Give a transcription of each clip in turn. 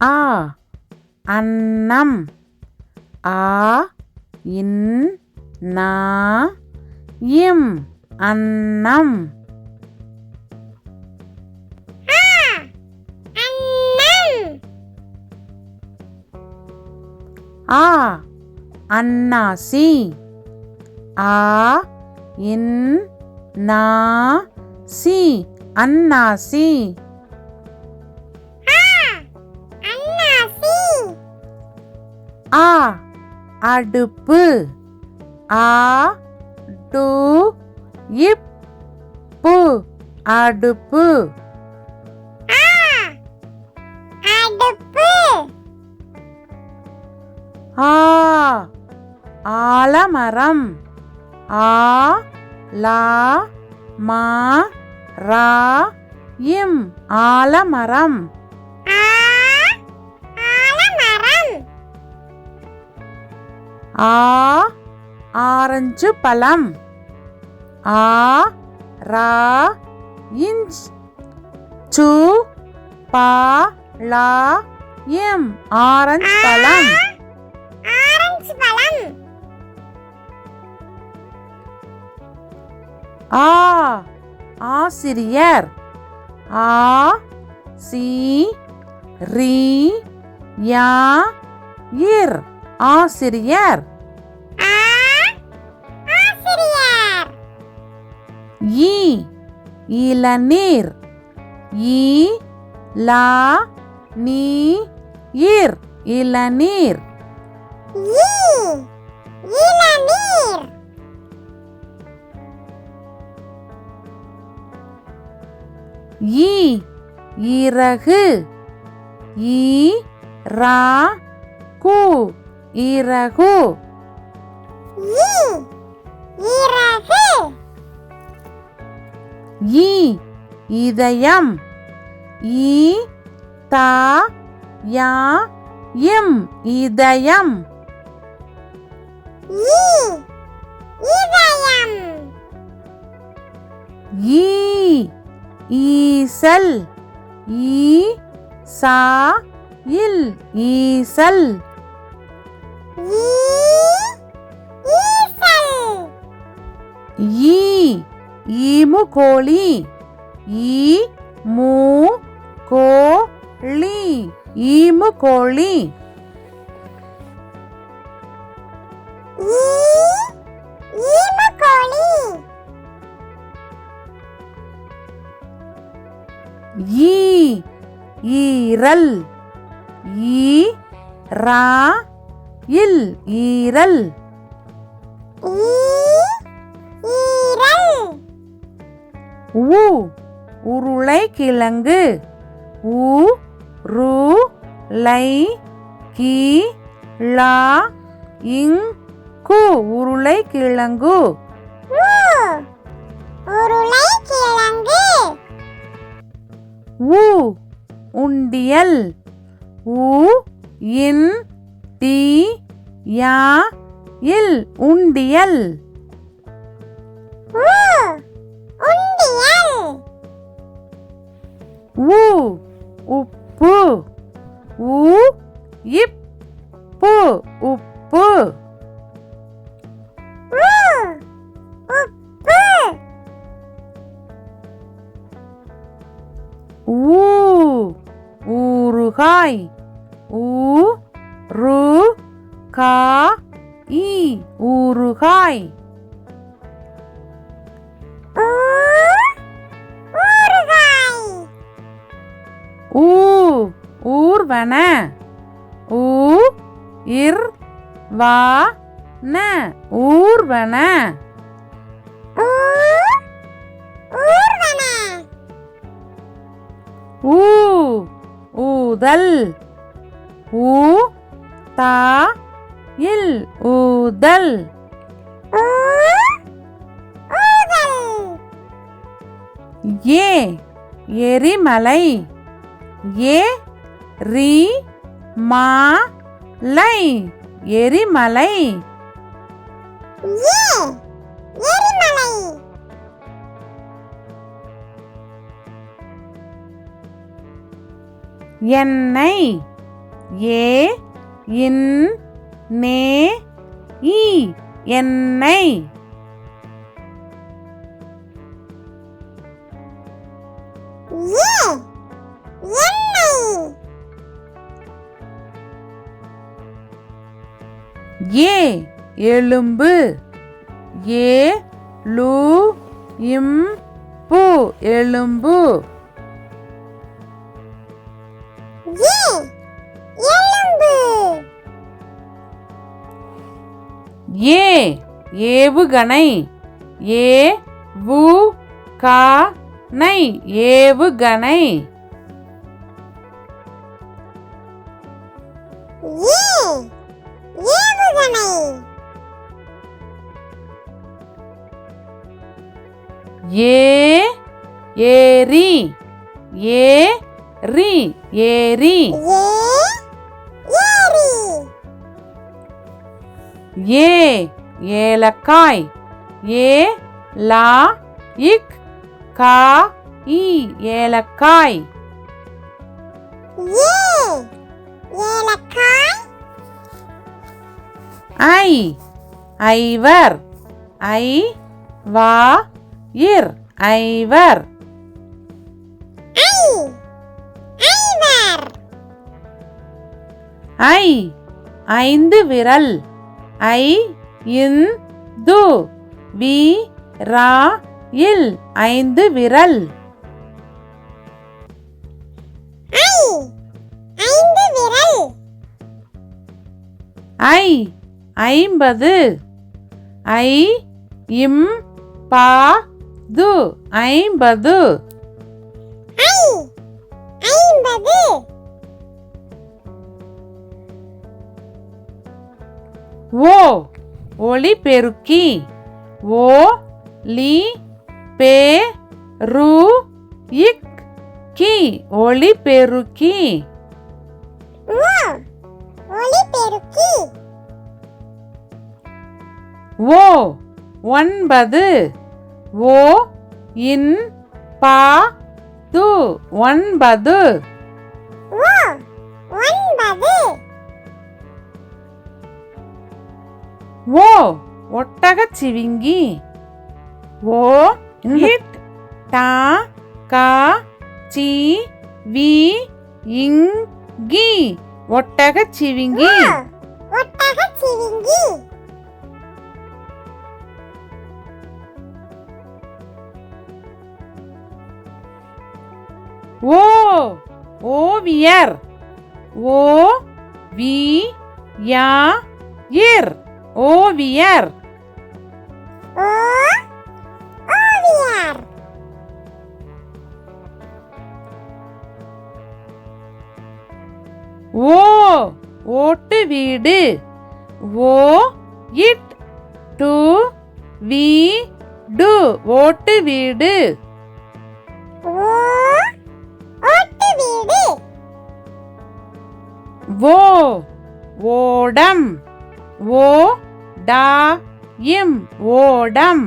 ஆ அன்னம். ஆ இன் நா இம் அன்னம். ஆ அன்னாசி. ஆ இன் நா சி அன்னாசி. ஆ அடுப்பு. ஆ டு இப் பு அடுப்பு. ஆ ஆலமரம். ஆ லா மா ரா இம் ஆலமரம். ஆ ஆரஞ்சு பழம். ஆ ரா இஞ்ச் சு பா லா இம் ஆரஞ்சு பழம். ஆ ஆசிரியர். ஆ சி ரி யா இர் ஆசிரியர். ஈ இளநீர். ஈ லா நீ இர் இளநீர். ஈ இறகு. ஈ ரா கு இறகு. ஈ இதயம். ஈ தா யா இம் இதயம். ஈ ஈசல். ஈ சா இல் ஈசல். ஈ ஈமுகோழி. ஈ மூ கோ ளி ஈமுகோழி. ஈ ஈரல். ஈ ரா இல் ஈரல். உ உருளைக்கிழங்கு. உ ரு லை கி லா இங் கு உருளைக்கிழங்கு. உ உண்டியல். உ இன் டி யா இல் உண்டியல். உ உப்பு. உ இப் பு உப்பு. ஊ ஊறுகாய். ஊ ரு கா இ ஊறுகாய். ஊ ஊர்வன. ஊ இர் வா ந ஊர்வன. ஊ ஊதல். ஊ தா இல் ஊதல். ஏ எரிமலை. ஏ ரி மா லை எரிமலை. எண்ணெய். ஏ இன் நே இ எண்ணெய். ஏ எலும்பு. ஏ லு இம் பு எலும்பு. ஏ ஏவுகணை. ஏ வு கா நை ஏவுகணை. ஏ ஏரி. ஏ ரி ஏரி. ஏ ஏலக்காய். ஏ லா இக் கா இ ஏலக்காய். ஐ ஐவர். ஐ வா இர் ஐவர். ஐ ஐந்து விரல். ஐ இன் து வி ரா இல் ஐந்து விரல். ஐ ஐம்பது. ஐ இம் பா து ஐம்பது. ஓ ஒளிபெருக்கி. ஓ லி பே ரு இக் கி ஒளிபெருக்கி. ஓ ஒன்பது. ஓ இன் பா து ஒன்பது. ஓ ஒட்டகச் சிவிங்கி. ஓ இட் டா கா சி வி இங் கி ஒட்டகச் சிவிங்கி. ஓ ஓவியர். ஓ வி யா இர் ஓவியர். ஓ ஓட்டு வீடு. ஓ இட் டு வி டு ஓட்டு வீடு. ஓ ஓடம். ஓ டா இம் ஓடம்.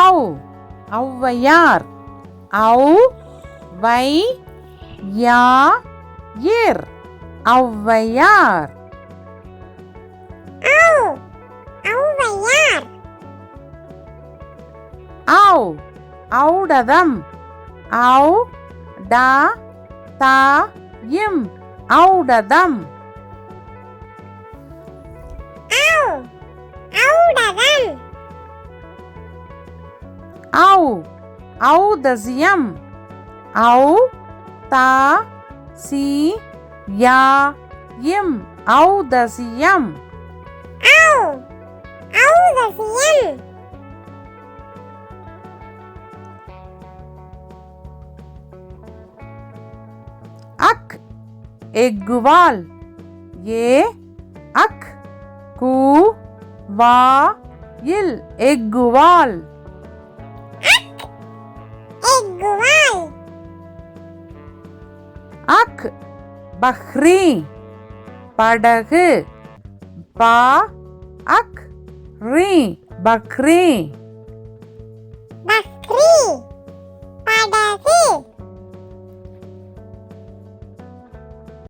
ஔ ஔவையார். ஔ வை யா இர் ஔவையார். ஔ ஔடதம். ஔ டா தா இம் ஔடதம். ஔ ஔதசியம். ஔ தா சி யா இம் ஔதசியம். அக் எக்குவால். ஏ அக் கு வா இல் எக்குவால். அக் பஹ்ரி படகு. பா அக் ரீ பக்ரி